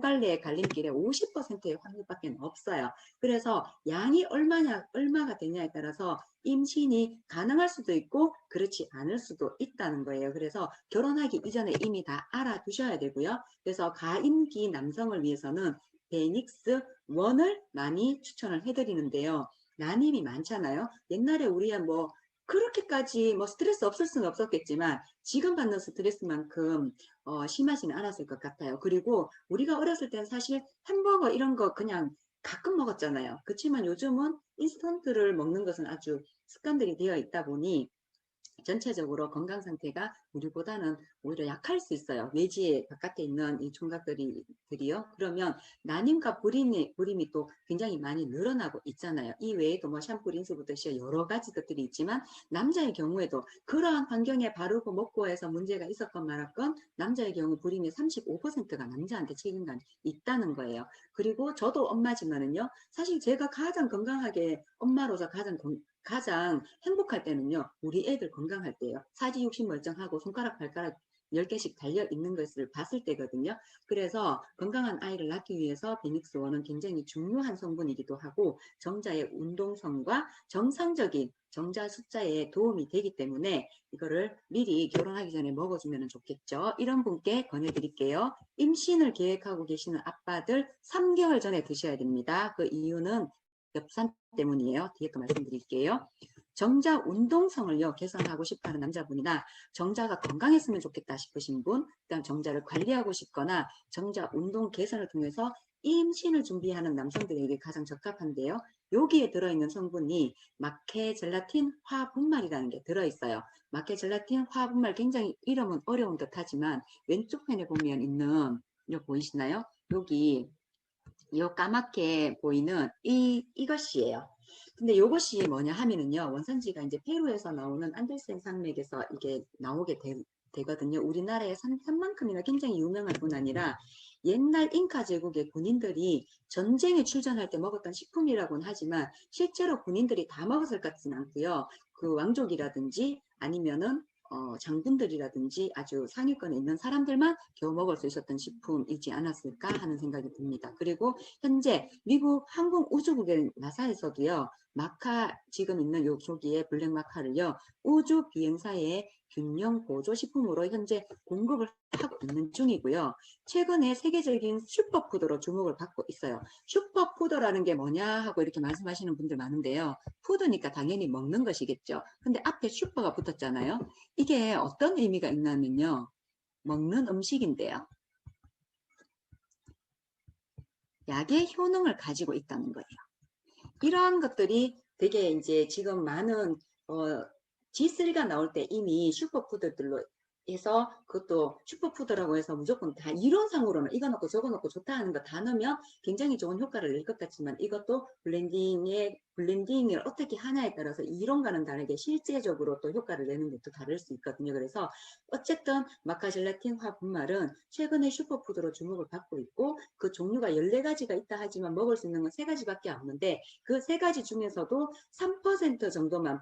갈래의 갈림길에 50%의 확률밖에 없어요. 그래서 양이 얼마가 되냐에 따라서 임신이 가능할 수도 있고 그렇지 않을 수도 있다는 거예요. 그래서 결혼하기 이전에 이미 다 알아두셔야 되고요. 그래서 가임기 남성을 위해서는 베닉스 1을 많이 추천을 해드리는데요. 난임이 많잖아요. 옛날에 우리야 뭐 그렇게까지 뭐 스트레스 없을 수는 없었겠지만 지금 받는 스트레스만큼 심하지는 않았을 것 같아요. 그리고 우리가 어렸을 때는 사실 햄버거 이런 거 그냥 가끔 먹었잖아요. 그렇지만 요즘은 인스턴트를 먹는 것은 아주 습관들이 되어 있다 보니 전체적으로 건강 상태가 우리보다는 오히려 약할 수 있어요. 외지에 바깥에 있는 이 총각들이요. 그러면 난임과 불임이 또 굉장히 많이 늘어나고 있잖아요. 이 외에도 뭐 샴푸, 린스부터 시작 여러 가지 것들이 있지만, 남자의 경우에도 그러한 환경에 바르고 먹고 해서 문제가 있었건 말았건 남자의 경우 불임의 35%가 남자한테 책임감이 있다는 거예요. 그리고 저도 엄마지만은요, 사실 제가 가장 건강하게 엄마로서 가장 행복할 때는요, 우리 애들 건강할 때예요. 사지육신 멀쩡하고 손가락 발가락 10개씩 달려있는 것을 봤을 때거든요. 그래서 건강한 아이를 낳기 위해서 베닉스원은 굉장히 중요한 성분이기도 하고, 정자의 운동성과 정상적인 정자 숫자에 도움이 되기 때문에 이거를 미리 결혼하기 전에 먹어주면 좋겠죠. 이런 분께 권해드릴게요. 임신을 계획하고 계시는 아빠들 3개월 전에 드셔야 됩니다. 그 이유는 엽산 때문이에요. 뒤에 또 말씀드릴게요. 정자 운동성을요 개선하고 싶어하는 남자분이나 정자가 건강했으면 좋겠다 싶으신 분, 그다음 정자를 관리하고 싶거나 정자 운동 개선을 통해서 임신을 준비하는 남성들에게 가장 적합한데요. 여기에 들어있는 성분이 마케 젤라틴 화분말이라는 게 들어있어요. 마케 젤라틴 화분말, 굉장히 이름은 어려운 듯 하지만 왼쪽 편에 보면 있는, 이거 보이시나요? 여기 요 까맣게 보이는 이것이에요. 근데 이것이 뭐냐 하면은요, 원산지가 이제 페루에서 나오는 안데센 산맥에서 이게 나오게 되거든요. 우리나라에 산만큼이나 굉장히 유명한 뿐 아니라 옛날 잉카 제국의 군인들이 전쟁에 출전할 때 먹었던 식품이라고는 하지만 실제로 군인들이 다 먹었을 것 같지는 않고요. 그 왕족이라든지 아니면은 장군들이라든지 아주 상위권에 있는 사람들만 겨우 먹을 수 있었던 식품이지 않았을까 하는 생각이 듭니다. 그리고 현재 미국 항공우주국의 나사에서도요, 마카, 지금 있는 요 조기의 블랙 마카를요, 우주 비행사의 균형 보조 식품으로 현재 공급을 하고 있는 중이고요. 최근에 세계적인 슈퍼푸드로 주목을 받고 있어요. 슈퍼푸드라는 게 뭐냐 하고 이렇게 말씀하시는 분들 많은데요. 푸드니까 당연히 먹는 것이겠죠. 근데 앞에 슈퍼가 붙었잖아요. 이게 어떤 의미가 있냐면요, 먹는 음식인데요. 약의 효능을 가지고 있다는 거예요. 이러한 것들이 되게 이제 지금 많은 G3가 나올 때 이미 슈퍼푸드들로 해서 그것도 슈퍼푸드라고 해서 무조건 다 이론상으로는 이거 넣고 저거 넣고 좋다 하는 거 다 넣으면 굉장히 좋은 효과를 낼 것 같지만 이것도 블렌딩을 어떻게 하냐에 따라서 이론과는 다르게 실제적으로 또 효과를 내는 것도 다를 수 있거든요. 그래서 어쨌든 마카젤라틴 화분말은 최근에 슈퍼푸드로 주목을 받고 있고 그 종류가 14가지가 있다 하지만 먹을 수 있는 건 3가지밖에 없는데 그 3가지 중에서도 3% 정도만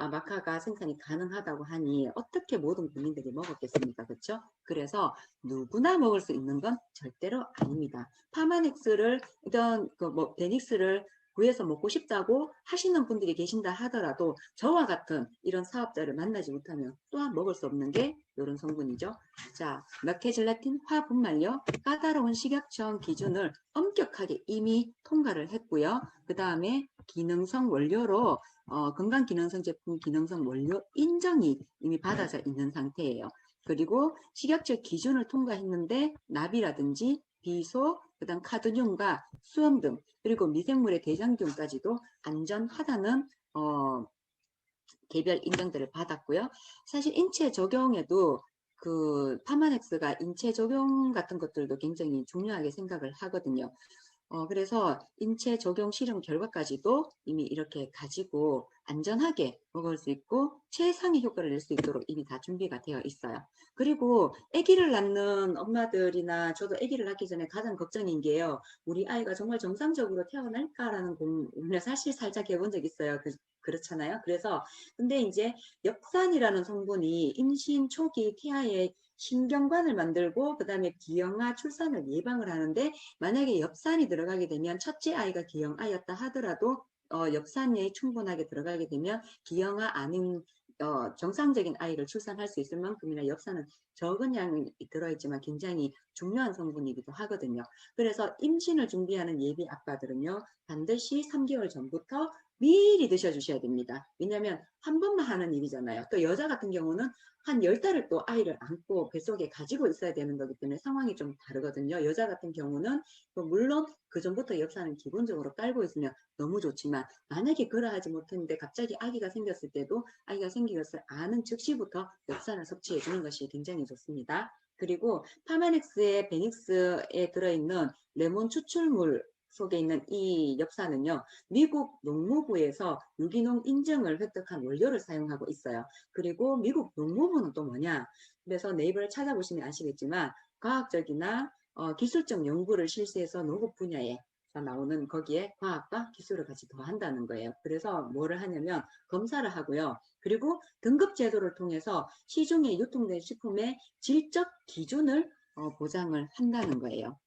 마카가 생산이 가능하다고 하니 어떻게 모든 국민들이 먹었겠습니까? 그렇죠? 그래서 누구나 먹을 수 있는 건 절대로 아닙니다. 파마닉스를 이런 베닉스를 구해서 먹고 싶다고 하시는 분들이 계신다 하더라도 저와 같은 이런 사업자를 만나지 못하면 또한 먹을 수 없는 게 이런 성분이죠. 자, 마카젤라틴 화분말요. 까다로운 식약청 기준을 엄격하게 이미 통과를 했고요. 그 다음에 기능성 원료로 건강기능성 제품 기능성 원료 인정이 이미 받아져 있는 상태예요. 그리고 식약처 기준을 통과했는데 납이라든지 비소, 그다음 카드뮴과 수험 등 그리고 미생물의 대장균까지도 안전하다는 개별 인정들을 받았고요. 사실 인체 적용에도 그 파마넥스가 인체 적용 같은 것들도 굉장히 중요하게 생각을 하거든요. 그래서 인체 적용 실험 결과까지도 이미 이렇게 가지고 안전하게 먹을 수 있고 최상의 효과를 낼 수 있도록 이미 다 준비가 되어 있어요. 그리고 아기를 낳는 엄마들이나 저도 아기를 낳기 전에 가장 걱정인 게요. 우리 아이가 정말 정상적으로 태어날까라는 고민을 사실 살짝 해본 적 있어요. 그렇잖아요. 그래서 근데 이제 엽산이라는 성분이 임신 초기 태아의 신경관을 만들고 그 다음에 기형아 출산을 예방을 하는데 만약에 엽산이 들어가게 되면 첫째 아이가 기형아였다 하더라도 엽산이 충분하게 들어가게 되면 기형아 아닌 정상적인 아이를 출산할 수 있을 만큼이나 엽산은 적은 양이 들어있지만 굉장히 중요한 성분이기도 하거든요. 그래서 임신을 준비하는 예비 아빠들은요. 반드시 3개월 전부터 미리 드셔주셔야 됩니다. 왜냐하면 한 번만 하는 일이잖아요. 또 여자 같은 경우는 한 10달을 또 아이를 안고 뱃속에 가지고 있어야 되는 거기 때문에 상황이 좀 다르거든요. 여자 같은 경우는 물론 그 전부터 엽산은 기본적으로 깔고 있으면 너무 좋지만 만약에 그러하지 못했는데 갑자기 아기가 생겼을 때도 아기가 생긴 것을 아는 즉시부터 엽산을 섭취해 주는 것이 굉장히 좋습니다. 그리고 파마넥스의 베닉스에 들어있는 레몬 추출물 속에 있는 이 엽산은요. 미국 농무부에서 유기농 인증을 획득한 원료를 사용하고 있어요. 그리고 미국 농무부는 또 뭐냐? 그래서 네이버를 찾아보시면 아시겠지만 과학적이나 기술적 연구를 실시해서 농업 분야에 나오는 거기에 과학과 기술을 같이 더한다는 거예요. 그래서 뭐를 하냐면 검사를 하고요. 그리고 등급 제도를 통해서 시중에 유통된 식품의 질적 기준을 보장을 한다는 거예요.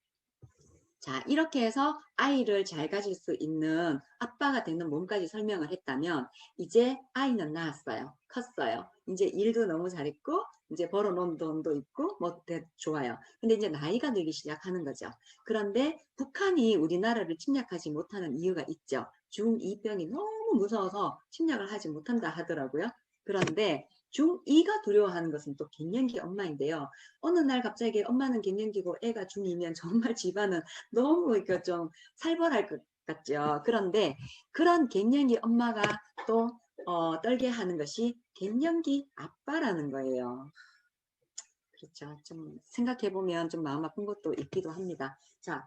자, 이렇게 해서 아이를 잘 가질 수 있는 아빠가 되는 몸까지 설명을 했다면 이제 아이는 낳았어요. 컸어요. 이제 일도 너무 잘했고 이제 벌어놓은 돈도 있고 뭐 좋아요. 근데 이제 나이가 들기 시작하는 거죠. 그런데 북한이 우리나라를 침략하지 못하는 이유가 있죠. 중2병이 너무 무서워서 침략을 하지 못한다 하더라고요. 그런데 중2가 두려워하는 것은 또 갱년기 엄마인데요. 어느 날 갑자기 엄마는 갱년기고 애가 중2면 정말 집안은 너무 이렇게 좀 살벌할 것 같죠. 그런데 그런 갱년기 엄마가 또 떨게 하는 것이 갱년기 아빠라는 거예요. 그렇죠. 좀 생각해보면 좀 마음 아픈 것도 있기도 합니다. 자,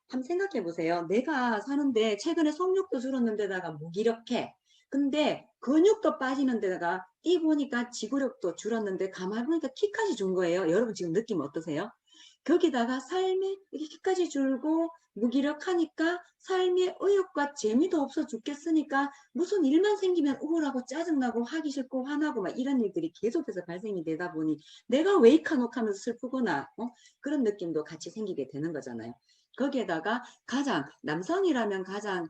한번 생각해 보세요. 내가 사는데 최근에 성욕도 줄었는데다가 무기력해. 근데 근육도 빠지는 데다가 이 보니까 지구력도 줄었는데 가만히 보니까 키까지 준 거예요. 여러분 지금 느낌 어떠세요? 거기다가 삶에 이렇게 키까지 줄고 무기력하니까 삶의 의욕과 재미도 없어 죽겠으니까 무슨 일만 생기면 우울하고 짜증나고 하기 싫고 화나고 막 이런 일들이 계속해서 발생이 되다 보니 내가 왜 이카노카면서 슬프거나 그런 느낌도 같이 생기게 되는 거잖아요. 거기에다가 가장 남성이라면 가장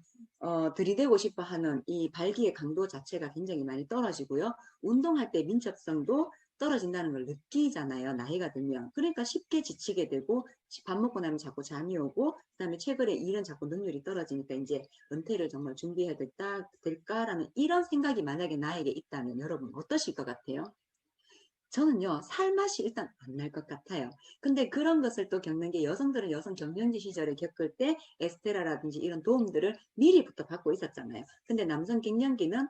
들이대고 싶어 하는 이 발기의 강도 자체가 굉장히 많이 떨어지고요. 운동할 때 민첩성도 떨어진다는 걸 느끼잖아요. 나이가 들면. 그러니까 쉽게 지치게 되고 밥 먹고 나면 자꾸 잠이 오고 그다음에 최근에 일은 자꾸 능률이 떨어지니까 이제 은퇴를 정말 준비해야 될까라는 이런 생각이 만약에 나에게 있다면 여러분 어떠실 것 같아요? 저는요, 살맛이 일단 안 날 것 같아요. 근데 그런 것을 또 겪는 게 여성들은 여성 경영지 시절에 겪을 때 에스테라라든지 이런 도움들을 미리부터 받고 있었잖아요. 근데 남성 갱년기는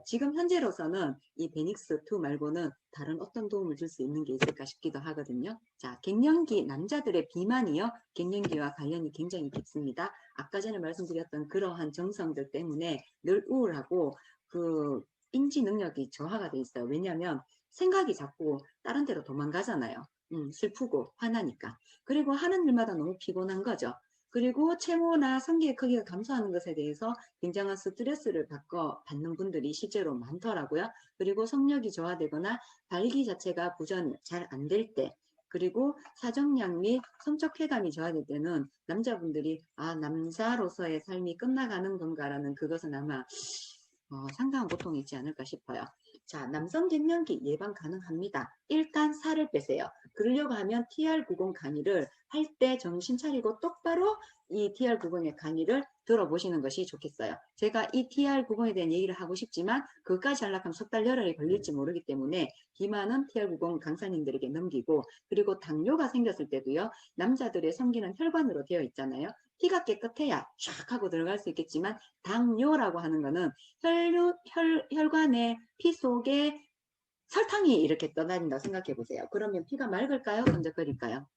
지금 현재로서는 이 베닉스2 말고는 다른 어떤 도움을 줄 수 있는 게 있을까 싶기도 하거든요. 자, 갱년기 남자들의 비만이요. 갱년기와 관련이 굉장히 깊습니다. 아까 전에 말씀드렸던 그러한 정성들 때문에 늘 우울하고 그 인지 능력이 저하가 돼 있어요. 왜냐하면 생각이 자꾸 다른 데로 도망가잖아요. 슬프고 화나니까. 그리고 하는 일마다 너무 피곤한 거죠. 그리고 채모나 성기의 크기가 감소하는 것에 대해서 굉장한 스트레스를 받는 분들이 실제로 많더라고요. 그리고 성욕이 저하되거나 발기 자체가 부전 잘 안 될 때, 그리고 사정량 및 성적 쾌감이 저하될 때는 남자분들이 남자로서의 삶이 끝나가는 건가라는 그것은 아마 상당한 고통이 있지 않을까 싶어요. 자, 남성 갱년기 예방 가능합니다. 일단 살을 빼세요. 그러려고 하면 TR90 강의를 할 때 정신 차리고 똑바로 이 TR90의 강의를 들어보시는 것이 좋겠어요. 제가 이 TR90에 대한 얘기를 하고 싶지만 그것까지 하려면 석 달 열흘이 걸릴지 모르기 때문에 기만은 TR90 강사님들에게 넘기고, 그리고 당뇨가 생겼을 때도요. 남자들의 성기는 혈관으로 되어 있잖아요. 피가 깨끗해야 쫙 하고 들어갈 수 있겠지만 당뇨라고 하는 거는 혈관의 피 속에 설탕이 이렇게 떠다닌다고 생각해 보세요. 그러면 피가 맑을까요? 번쩍거릴까요?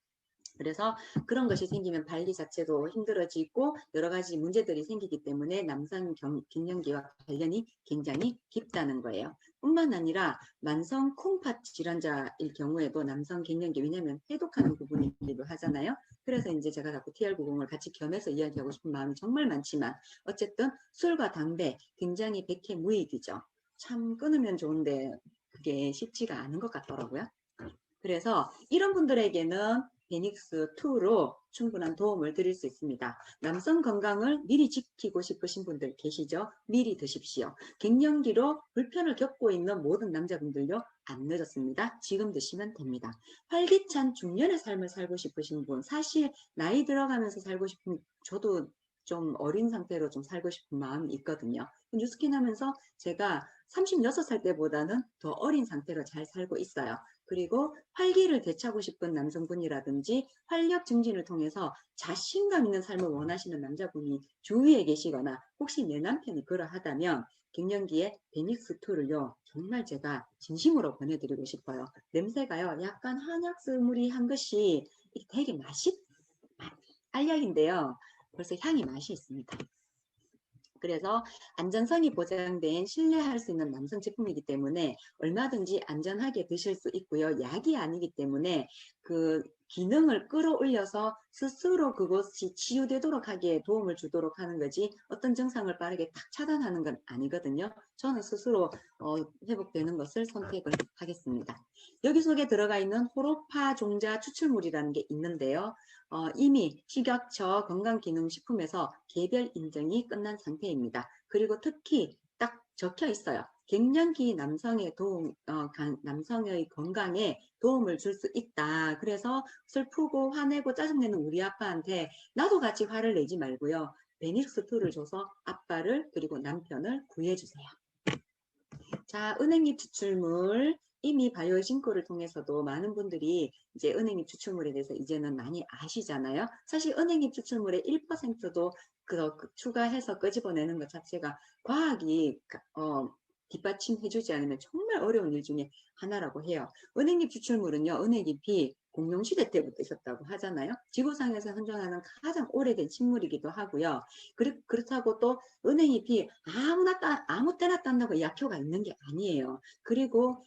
그래서 그런 것이 생기면 발리 자체도 힘들어지고 여러 가지 문제들이 생기기 때문에 남성 갱년기와 관련이 굉장히 깊다는 거예요. 뿐만 아니라 만성 콩팥 질환자일 경우에도 남성 갱년기, 왜냐하면 해독하는 부분이기도 하잖아요. 그래서 이제 제가 자꾸 TR90을 같이 겸해서 이야기하고 싶은 마음이 정말 많지만 어쨌든 술과 담배 굉장히 백해무익이죠. 참 끊으면 좋은데 그게 쉽지가 않은 것 같더라고요. 그래서 이런 분들에게는 베닉스2로 충분한 도움을 드릴 수 있습니다. 남성 건강을 미리 지키고 싶으신 분들 계시죠? 미리 드십시오. 갱년기로 불편을 겪고 있는 모든 남자분들요, 안 늦었습니다. 지금 드시면 됩니다. 활기찬 중년의 삶을 살고 싶으신 분, 사실 나이 들어가면서 살고 싶은, 저도 좀 어린 상태로 좀 살고 싶은 마음이 있거든요. 뉴스킨 하면서 제가 36살 때보다는 더 어린 상태로 잘 살고 있어요. 그리고 활기를 되찾고 싶은 남성분이라든지 활력 증진을 통해서 자신감 있는 삶을 원하시는 남자분이 주위에 계시거나 혹시 내 남편이 그러하다면 갱년기에 베닉스2를요 정말 제가 진심으로 권해드리고 싶어요. 냄새가요 약간 한약 스무리한 것이 되게 알약인데요. 벌써 향이 맛이 있습니다. 그래서 안전성이 보장된 신뢰할 수 있는 남성 제품이기 때문에 얼마든지 안전하게 드실 수 있고요. 약이 아니기 때문에 그 기능을 끌어올려서 스스로 그것이 치유되도록 하기에 도움을 주도록 하는 거지 어떤 증상을 빠르게 탁 차단하는 건 아니거든요. 저는 스스로 회복되는 것을 선택을 하겠습니다. 여기 속에 들어가 있는 호로파 종자 추출물이라는 게 있는데요. 이미 식약처 건강기능식품에서 개별 인증이 끝난 상태입니다. 그리고 특히 딱 적혀 있어요. 갱년기 남성의 남성의 건강에 도움을 줄 수 있다. 그래서 슬프고 화내고 짜증내는 우리 아빠한테 나도 같이 화를 내지 말고요. 베닉스2를 줘서 아빠를 그리고 남편을 구해주세요. 자, 은행잎 추출물. 이미 바이오신코를 통해서도 많은 분들이 이제 은행잎 추출물에 대해서 이제는 많이 아시잖아요. 사실 은행잎 추출물의 1%도 추가해서 끄집어내는 것 자체가 과학이 뒷받침해주지 않으면 정말 어려운 일 중에 하나라고 해요. 은행잎 추출물은요, 은행잎이 공룡시대 때부터 있었다고 하잖아요. 지구상에서 현존하는 가장 오래된 식물이기도 하고요. 그렇다고 또 은행잎이 아무 때나 딴다고 약효가 있는 게 아니에요. 그리고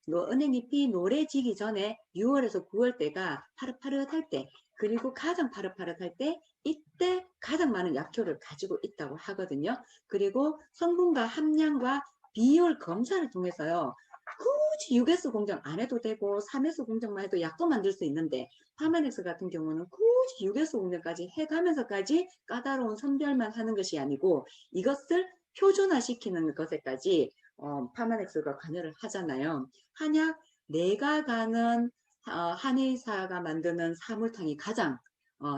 은행잎이 노래지기 전에 6월에서 9월 때가 파릇파릇할 때, 그리고 가장 파릇파릇할 때 이때 가장 많은 약효를 가지고 있다고 하거든요. 그리고 성분과 함량과 비율 검사를 통해서요. 굳이 6S 공정 안 해도 되고 3S 공정만 해도 약도 만들 수 있는데 파마넥스 같은 경우는 굳이 6S 공정까지 해가면서까지 까다로운 선별만 하는 것이 아니고 이것을 표준화시키는 것에까지 파마넥스가 관여를 하잖아요. 한약 내가 가는 한의사가 만드는 사물탕이 가장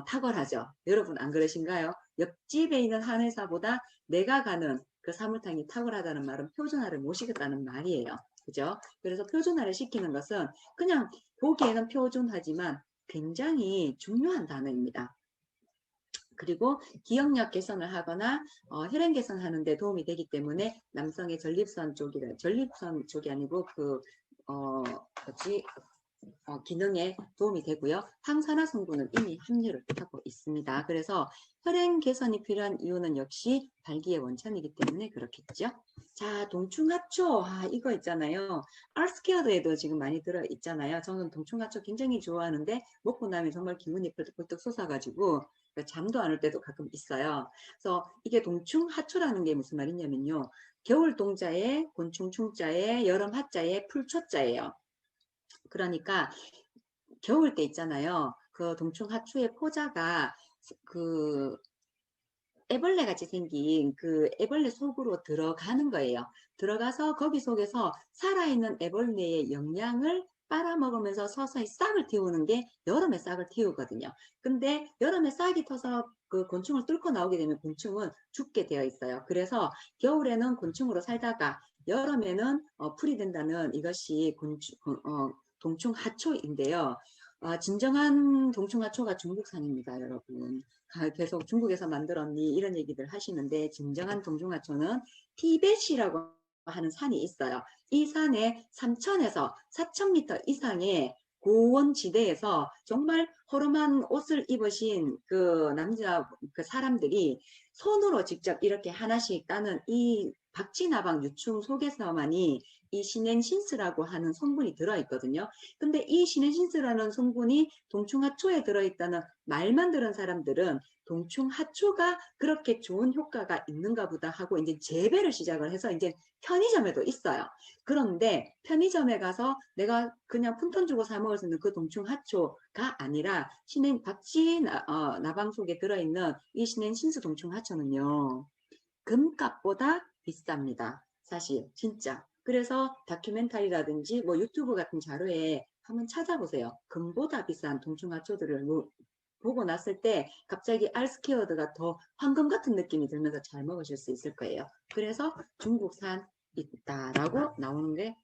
탁월하죠. 여러분 안 그러신가요? 옆집에 있는 한의사보다 내가 가는 그 사물탕이 탁월하다는 말은 표준화를 모시겠다는 말이에요. 그죠? 그래서 표준화를 시키는 것은 그냥 보기에는 표준하지만 굉장히 중요한 단어입니다. 그리고 기억력 개선을 하거나 혈행 개선하는 데 도움이 되기 때문에 남성의 전립선 쪽이 아니고 뭐지 기능에 도움이 되고요. 항산화 성분은 이미 함유를 하고 있습니다. 그래서 혈행 개선이 필요한 이유는 역시 발기의 원천이기 때문에 그렇겠죠. 자, 동충하초. 이거 있잖아요. 알스케어드에도 지금 많이 들어있잖아요. 저는 동충하초 굉장히 좋아하는데 먹고 나면 정말 기분이 펄떡펄떡 솟아가지고 잠도 안 올 때도 가끔 있어요. 그래서 이게 동충하초라는 게 무슨 말이냐면요. 겨울 동자에 곤충 충자에 여름 하자에 풀초자예요. 그러니까 겨울 때 있잖아요. 그 동충 하초의 포자가 그 애벌레 같이 생긴 그 애벌레 속으로 들어가는 거예요. 들어가서 거기 속에서 살아있는 애벌레의 영양을 빨아먹으면서 서서히 싹을 틔우는 게 여름에 싹을 틔우거든요. 근데 여름에 싹이 터서 그 곤충을 뚫고 나오게 되면 곤충은 죽게 되어 있어요. 그래서 겨울에는 곤충으로 살다가 여름에는 풀이 된다는 이것이 동충 하초인데요. 진정한 동충 하초가 중국산입니다, 여러분. 계속 중국에서 만들었니 이런 얘기들 하시는데 진정한 동중하초는 티벳이라고 하는 산이 있어요. 이 산에 3,000에서 4,000m 이상의 고원 지대에서 정말 허름한 옷을 입으신 그 남자 그 사람들이 손으로 직접 이렇게 하나씩 따는 이 박쥐나방 유충 속에서만이 이 시넨신스라고 하는 성분이 들어있거든요. 근데 이 시넨신스라는 성분이 동충하초에 들어있다는 말만 들은 사람들은 동충하초가 그렇게 좋은 효과가 있는가 보다 하고 이제 재배를 시작을 해서 이제 편의점에도 있어요. 그런데 편의점에 가서 내가 그냥 푼돈 주고 사 먹을 수 있는 그 동충하초가 아니라 박쥐 나방 속에 들어있는 이 신행신수 동충하초는요. 금값보다 비쌉니다. 사실 진짜. 그래서 다큐멘터리라든지 뭐 유튜브 같은 자료에 한번 찾아보세요. 금보다 비싼 동충하초들을 보고 났을 때 갑자기 알스케어드가 더 황금 같은 느낌이 들면서 잘 먹으실 수 있을 거예요. 그래서 중국산 있다라고 나오는 게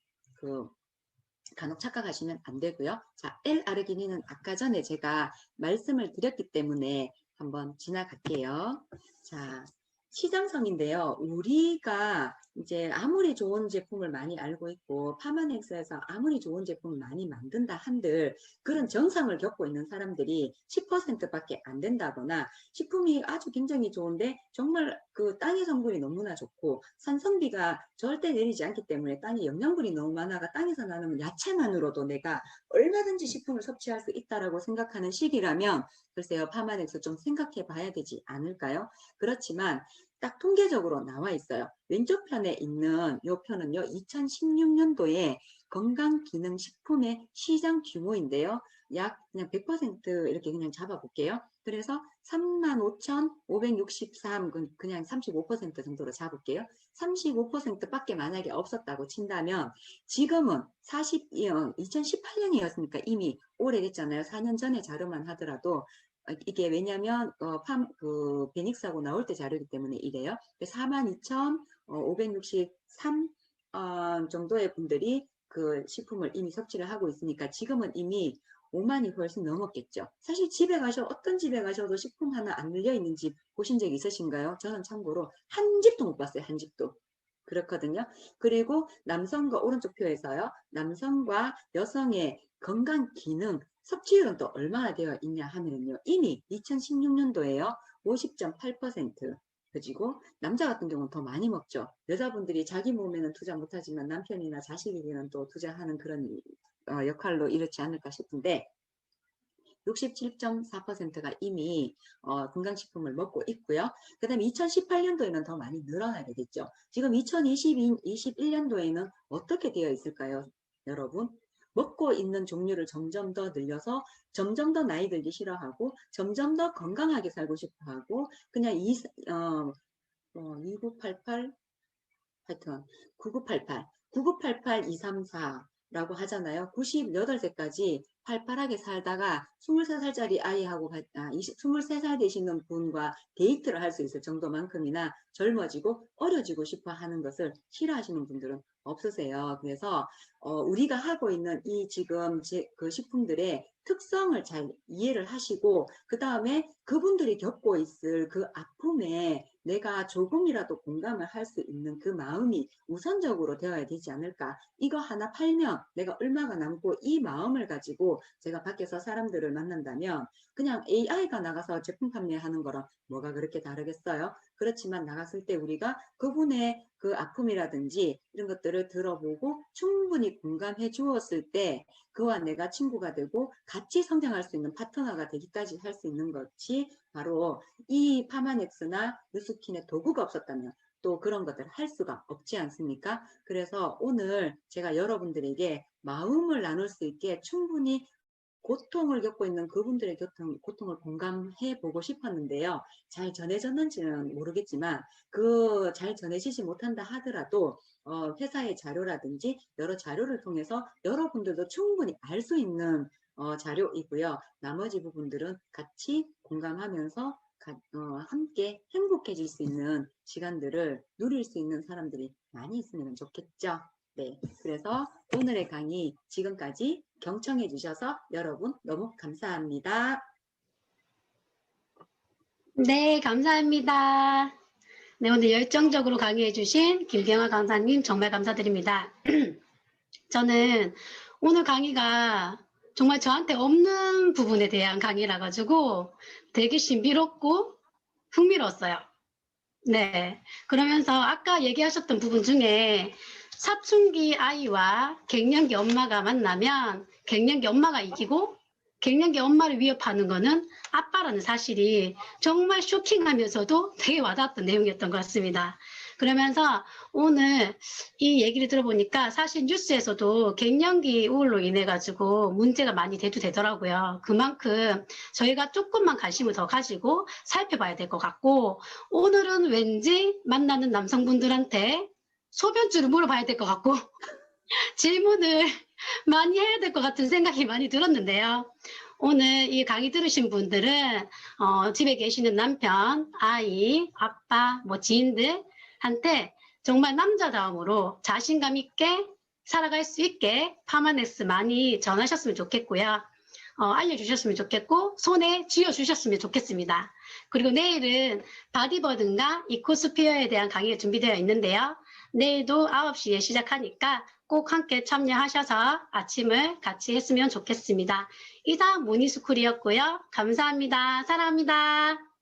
간혹 착각하시면 안 되고요. 자, L-아르기닌은 아까 전에 제가 말씀을 드렸기 때문에 한번 지나갈게요. 자, 시장성인데요. 우리가 이제 아무리 좋은 제품을 많이 알고 있고 파마넥스에서 아무리 좋은 제품을 많이 만든다 한들 그런 정상을 겪고 있는 사람들이 10%밖에 안 된다거나 식품이 아주 굉장히 좋은데 정말 그 땅의 성분이 너무나 좋고 산성비가 절대 내리지 않기 때문에 땅에 영양분이 너무 많아가 땅에서 나는 야채만으로도 내가 얼마든지 식품을 섭취할 수 있다라고 생각하는 시기라면 글쎄요 파마넥스 좀 생각해 봐야 되지 않을까요? 그렇지만 딱 통계적으로 나와 있어요. 왼쪽 편에 있는 이 편은요. 2016년도에 건강기능식품의 시장 규모인데요. 약 그냥 100% 이렇게 그냥 잡아볼게요. 그래서 35,563 그냥 35% 정도로 잡을게요. 35%밖에 만약에 없었다고 친다면 지금은 2018년이었으니까 이미 오래됐잖아요. 4년 전에 자료만 하더라도 이게 왜냐면 베닉스하고 나올 때 자료이기 때문에 이래요. 42,563 정도의 분들이 그 식품을 이미 섭취를 하고 있으니까 지금은 이미 5만이 훨씬 넘었겠죠. 사실 집에 어떤 집에 가셔도 식품 하나 안 늘려 있는 집 보신 적 있으신가요? 저는 참고로 한 집도 못 봤어요. 한 집도. 그렇거든요. 그리고 남성과 오른쪽 표에서요. 남성과 여성의 건강 기능 섭취율은 또 얼마나 되어 있냐 하면요. 이미 2016년도에요. 50.8%. 그리고 남자 같은 경우는 더 많이 먹죠. 여자분들이 자기 몸에는 투자 못하지만 남편이나 자식에게는 또 투자하는 그런 역할로 이렇지 않을까 싶은데 67.4%가 이미 건강식품을 먹고 있고요. 그 다음에 2018년도에는 더 많이 늘어나게 됐죠. 지금 2021년도에는 어떻게 되어 있을까요? 여러분? 먹고 있는 종류를 점점 더 늘려서 점점 더 나이 들기 싫어하고 점점 더 건강하게 살고 싶어하고 그냥 2988 하여튼 9988, 234 라고 하잖아요. 98세까지 팔팔하게 살다가 23살짜리 아이하고 23살 되시는 분과 데이트를 할 수 있을 정도만큼이나 젊어지고 어려지고 싶어 하는 것을 싫어하시는 분들은 없으세요. 그래서 우리가 하고 있는 이 지금 그 식품들의 특성을 잘 이해를 하시고 그 다음에 그분들이 겪고 있을 그 아픔에 내가 조금이라도 공감을 할 수 있는 그 마음이 우선적으로 되어야 되지 않을까. 이거 하나 팔면 내가 얼마가 남고 이 마음을 가지고 제가 밖에서 사람들을 만난다면 그냥 AI가 나가서 제품 판매하는 거랑 뭐가 그렇게 다르겠어요? 그렇지만 나갔을 때 우리가 그분의 그 아픔이라든지 이런 것들을 들어보고 충분히 공감해 주었을 때 그와 내가 친구가 되고 같이 성장할 수 있는 파트너가 되기까지 할 수 있는 것이 바로 이 파마넥스나 뉴스킨의 도구가 없었다면 또 그런 것들 할 수가 없지 않습니까? 그래서 오늘 제가 여러분들에게 마음을 나눌 수 있게 충분히 고통을 겪고 있는 그분들의 고통을 공감해 보고 싶었는데요. 잘 전해졌는지는 모르겠지만 그 잘 전해지지 못한다 하더라도 회사의 자료라든지 여러 자료를 통해서 여러분들도 충분히 알 수 있는 자료이고요. 나머지 부분들은 같이 공감하면서 함께 행복해질 수 있는 시간들을 누릴 수 있는 사람들이 많이 있으면 좋겠죠. 네, 그래서 오늘의 강의 지금까지 경청해 주셔서 여러분 너무 감사합니다. 네, 감사합니다. 네, 오늘 열정적으로 강의해 주신 김경아 강사님 정말 감사드립니다. 저는 오늘 강의가 정말 저한테 없는 부분에 대한 강의라 가지고 되게 신비롭고 흥미로웠어요. 네. 그러면서 아까 얘기하셨던 부분 중에 사춘기 아이와 갱년기 엄마가 만나면 갱년기 엄마가 이기고 갱년기 엄마를 위협하는 거는 아빠라는 사실이 정말 쇼킹하면서도 되게 와닿았던 내용이었던 것 같습니다. 그러면서 오늘 이 얘기를 들어보니까 사실 뉴스에서도 갱년기 우울로 인해 가지고 문제가 많이 대두되더라고요. 그만큼 저희가 조금만 관심을 더 가지고 살펴봐야 될 것 같고, 오늘은 왠지 만나는 남성분들한테 소변줄을 물어봐야 될 것 같고 질문을 많이 해야 될 것 같은 생각이 많이 들었는데요. 오늘 이 강의 들으신 분들은 집에 계시는 남편, 아이, 아빠, 뭐 지인들한테 정말 남자다움으로 자신감 있게 살아갈 수 있게 파마넥스 많이 전하셨으면 좋겠고요. 알려주셨으면 좋겠고 손에 쥐어주셨으면 좋겠습니다. 그리고 내일은 바디버든과 이코스피어에 대한 강의가 준비되어 있는데요. 내일도 9시에 시작하니까 꼭 함께 참여하셔서 아침을 같이 했으면 좋겠습니다. 이상 모니스쿨이었고요. 감사합니다. 사랑합니다.